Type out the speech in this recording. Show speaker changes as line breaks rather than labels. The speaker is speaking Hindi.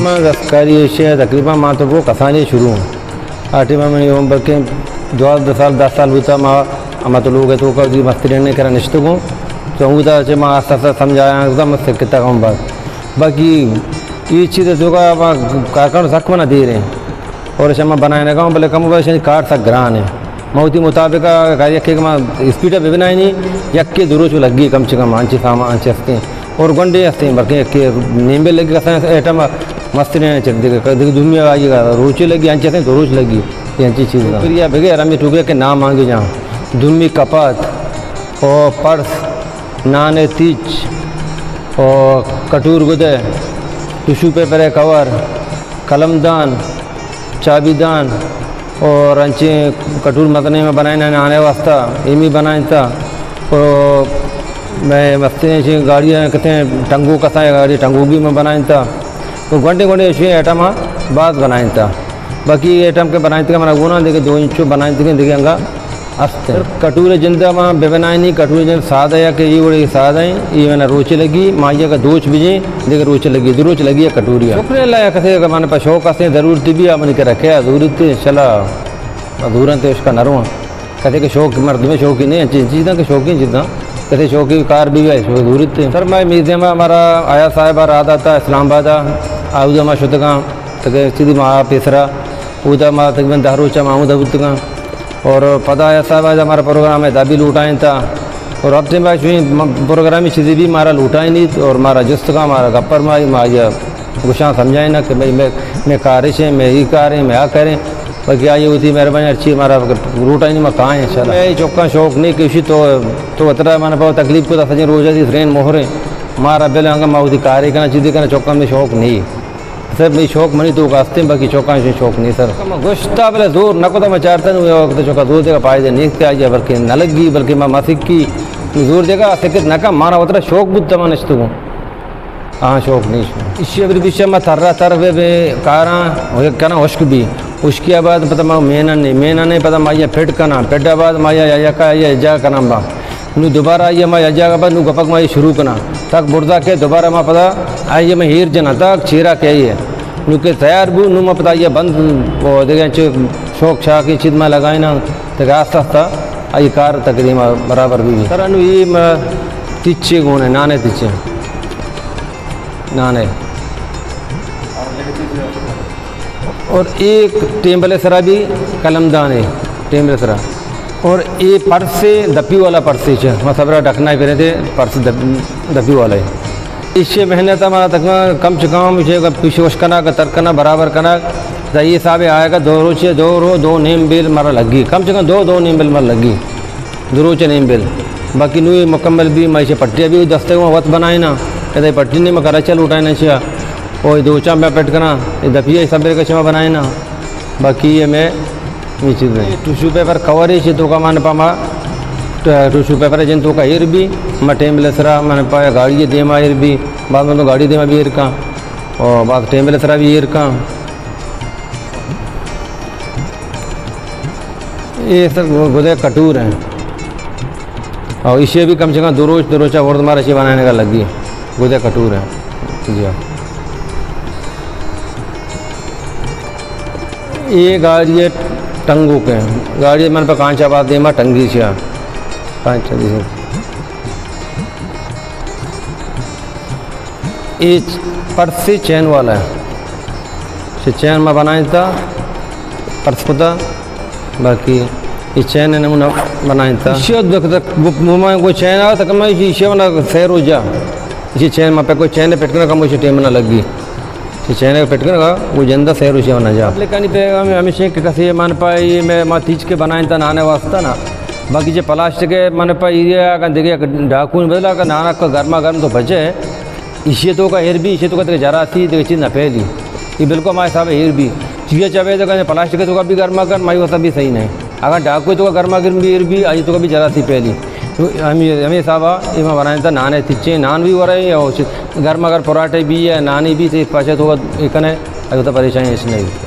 मैं दस्तकारी तकरीबन मां तो वो कसाने शुरू हूँ आटे में यूँ बल्कि 10 साल होता माँ अमा तो लोग है तो कभी मस्ती रहने करा निश्चित हूँ तो हूँ तो माँ आस्ता आस्ता समझाया मस्त कितना कम बात बाकी ये चीज़ जो का कारखाना सक में ना दे रहे और ऐसे मैं बनाए का बोले कम वैसे कार सक ग्रान है मऊती मुताबिक यके स्पीड बिना ही नहीं यके दुरुच लगी कम से कम अंचे सामान अंचे हस्ते और गंडे हस्ते बल्कि यके नींबे लगी कसा ऐटम मस्त रहने चाहिए दुनिया आइएगा रोचे लगी अंचे हस्ते दुरुच लगी ये अंची चीज़ फिर यह भगे रमी टूबे के नाम मांगे जहाँ दुमी कपात और पर्स नाने तीच और कटूर गुदे टिशू पेपर कवर कलमदान चाबीदान और अंचे कटूर मतने में बनाए आने वास्ता एमी बनाए था और मैं मस्ती गाड़ियाँ कहते हैं टंगू कसा गाड़ी टंगू भी मैं बनाए था तो घंटे घंटे ऐसे आइटम बाद बनाए था बाकी आइटम के बनाए थे हमारा गुना देखे 2 इंच बनाए थे देखे अंगा अस्ते कटूरे जिंदा माँ बेबनाए नहीं कटूरे जिन सादा या कि ये बड़ी सादा है ये मैंने रोचे लगी माइया का दोच भी देखे रोचे लगी रोच लगी है कटूरिया शुक्र लाया कथे मैंने पर शौक हंसे ज़रूरत भी मैंने के रखे ज़रूरत चला अधूरा थे उसका नरवा कथे के शौक मर्द में शौकी नहीं चीज़ा के शौकीन चीज़ा कथे शौकी कार भी है ज़रूरत थे सर मैं म्यूजियम हमारा आया साहिब रहा था इस्लामाबाद आउदा माँ शुतगा तक सीधी माँ पेसरा उदा माँ तकरीबन दारूचा माँ उदा और पता है साहब आज हमारा प्रोग्राम है दाबी लूटाएं था और अब तक प्रोग्राम चीज़ें भी हमारा लूटाएं नहीं और हमारा जस्त का हमारा गप्पर मारी माँ गुस्सा समझाए ना कि भाई मैं कारिश है मैं ही कार है मैं आ करें बाकी आई होती मेहरबानी अच्छी हमारा लूटा ही नहीं मैं कहाँ है चला मैं चौका शौक नहीं किसी तो अतरा मैंने पाओ तकलीफ को सजें रोजा थी फ्रेंड मोहरे मारा बेले हंगा माँ कार करना चीज़ें करना चौका में शौक नहीं सर भाई शौक मनी तो कास्ते बाकी चौका से शौक नहीं सर गोश्ता पहले जोर न को तो मैं चाहता नहीं वक्त चौका जोर देगा पाए नहीं आ जाए बल्कि न लगी बल्कि मैं मासिक की जोर देगा सिक्कित न का माना उतरा शौक बुद्ध मैं नश्त हूँ हाँ शौक नहीं इसी अभी पीछे मैं थर्रा तर वे कारा कहना हुश्क भी उसके बाद पता मैं मेना नहीं पता मैं फिट करना फिटा बाद मैं का जा करना बा नू दोबारा आइए मैं अजा के बाद नू गपक मैं शुरू करना तक बुर्दा के दोबारा मैं पता आइए मैं हीर जना तक चीरा के आइए नू के तैयार बू नू मैं पता ये बंद वो देखे शौक छा की चीज में लगाए ना तो आस्ता आस्ता आई कार तकरीबा बराबर भी सर नू ये मैं तिच्चे गुण है नाने तिच्चे नाने और एक टेम्बल सरा भी कलमदान है टेम्बल सरा और ये पर्स से दपी वाला पर्स से मैं सबरा ढकना फिर थे पर्स दपी वाला है इससे महीने तक हमारा तक कम से कम इसे पिछोश करना का तरकना बराबर करना तो ये साहब आएगा 2 रोचे 2 नेम बिल मारा लगी कम से कम 2 नेम बिल मार लगी 2 रोचे नेम बिल बाकी नू मुकम्मल भी मैं इसे पट्टियाँ भी दस्ते हुआ वत बनाए ना कहते पट्टी नहीं मैं करा चल उठाए ना चाहिए और 2 चा मैं पेट करना ये दपिया सब का चमा बनाए ना बाकी ये मैं ये चीज़ है टिशू पेपर कवर ही तो का मान पा टिशू पेपर जिन तो का हीर भी मैं टेम्बलेसरा मैंने पाया गाड़ी दे मा हीर भी बाद में तो गाड़ी दे भी हीर का और बाद टेम्बलेसरा भी हीर का ये सब गुदे कटूर हैं और इसे भी कम से कम 2 रोचा और तुम्हारा इसे बनाने का लगी गुदे कटूर हैं जी हाँ ये गाड़ी टंगू के गाड़ी मन पर कांचा बात दे माँ टंगी से कांचा ये पर्स से चैन वाला है चैन में बनाया था पर्स खुदा बाकी ये चैन नमूना बनाया था कोई चैन आ तो कम इसे बना सैर हो जा इसी चैन में पे कोई चैन पेटकने का मुझे टेम ना लगी चैन का पेटकने का वो जंदा सैर उसे बना जा लेकिन पे हमेशा कसी मान पाई मैं माँ तीज के बनाए था नहाने वास्ता ना बाकी जो प्लास्टिक के मन पाई ये देखिए डाकू बदला का नाना का गर्मा गर्म तो बचे इसे तो का हेर भी इसे तो का जरा थी तो चीज़ ना फैली ये बिल्कुल हमारे साहब हेर भी चीज़ें चाहे तो कहते प्लास्टिक के तो का भी गर्मा गर्म माई वसा भी सही नहीं अगर डाकू तो का गर्मा गर्म भी हेर भी आई तो का भी जरा थी पहली तो हमें साहब ये बनाए था नाने तिच्चे नान भी हो रहे हैं और गर्मा गर्म पराठे भी है नानी भी थे पाचे तो एक अगर तो परेशानी ऐसी नहीं